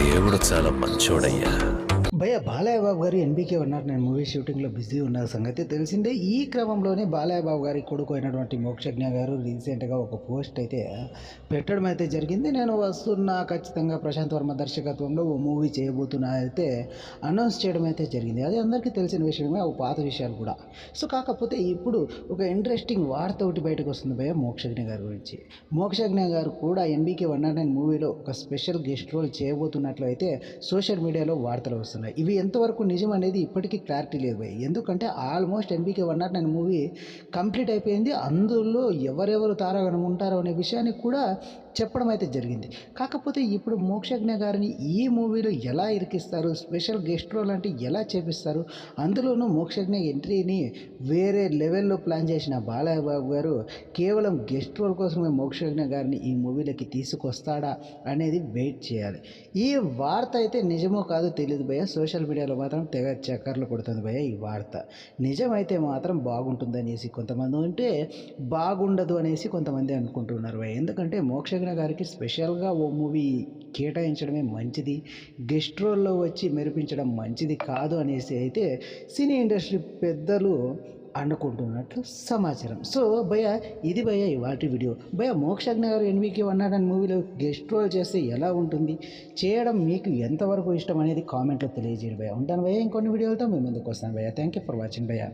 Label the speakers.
Speaker 1: దేవుడు చాలా మంచోడయ్యా.
Speaker 2: భయ్య బాలయ్య బాబు గారు ఎన్బీకే ఉన్నారు. నేను మూవీ షూటింగ్లో బిజీ ఉన్న సంగతి తెలిసిందే. ఈ క్రమంలోనే బాలయ్య బాబు గారి కొడుకు అయినటువంటి మోక్షజ్ఞ గారు రీసెంట్గా ఒక పోస్ట్ అయితే పెట్టడం అయితే జరిగింది. నేను వస్తున్నా, ఖచ్చితంగా ప్రశాంత్ వర్మ దర్శకత్వంలో ఓ మూవీ చేయబోతున్నా అయితే అనౌన్స్ చేయడం అయితే జరిగింది. అది అందరికీ తెలిసిన విషయమే, అవి పాత విషయాలు కూడా. సో కాకపోతే ఇప్పుడు ఒక ఇంట్రెస్టింగ్ వార్త ఒకటి బయటకు వస్తుంది భయ్య మోక్షజ్ఞ గారి గురించి. మోక్షజ్ఞ గారు కూడా ఎన్బీకే 109 మూవీలో ఒక స్పెషల్ గెస్ట్ రోల్ చేయబోతున్నట్లు అయితే సోషల్ మీడియాలో వార్తలు వస్తున్నాయి. ఇవి ఎంతవరకు నిజం అనేది ఇప్పటికీ క్లారిటీ లేదు భయ్. ఎందుకంటే ఆల్మోస్ట్ ఎన్బీకే 109 మూవీ కంప్లీట్ అయిపోయింది. అందులో ఎవరెవరు తారాగణం ఉంటారో అనే విషయాన్ని కూడా చెప్పడం అయితే జరిగింది. కాకపోతే ఇప్పుడు మోక్షజ్ఞ గారిని ఈ మూవీలో ఎలా ఇరికిస్తారు, స్పెషల్ గెస్ట్ రోల్ అంటే ఎలా చేపిస్తారు, అందులోనూ మోక్షజ్ఞ ఎంట్రీని వేరే లెవెల్లో ప్లాన్ చేసిన బాలయ్య బాబు గారు కేవలం గెస్ట్ రోల్ కోసమే మోక్షజ్ఞ గారిని ఈ మూవీలోకి తీసుకొస్తాడా అనేది వెయిట్ చేయాలి. ఈ వార్త అయితే నిజమో కాదో తెలియదు భయ్య. సోషల్ మీడియాలో మాత్రం తెగ చక్కర్లు కొడుతుంది భయ్య ఈ వార్త. నిజమైతే మాత్రం బాగుంటుంది అనేసి కొంతమంది ఉంటే, బాగుండదు అనేసి కొంతమంది అనుకుంటున్నారు భయ్య. ఎందుకంటే మోక్షజ్ఞ గారికి స్పెషల్గా ఓ మూవీ కేటాయించడమే మంచిది, గెస్ట్ రోల్లో వచ్చి మెరిపించడం మంచిది కాదు అనేసి అయితే సినీ ఇండస్ట్రీ పెద్దలు అనుకుంటున్నట్లు సమాచారం. సో భయ్య, ఇది భయ్య ఇవాటి వీడియో. భయ్య, మోక్షజ్ఞ గారు ఎన్బీకే 109 మూవీలో గెస్ట్ రోల్ చేస్తే ఎలా ఉంటుంది, చేయడం మీకు ఎంతవరకు ఇష్టం అనేది కామెంట్లో తెలియజేయండి భయ్య. ఉంటాను భయ్య, ఇంకొన్ని వీడియోలతో మీ ముందుకు వస్తాను భయ్య. థ్యాంక్ యూ ఫర్ వాచింగ్ భయ్య.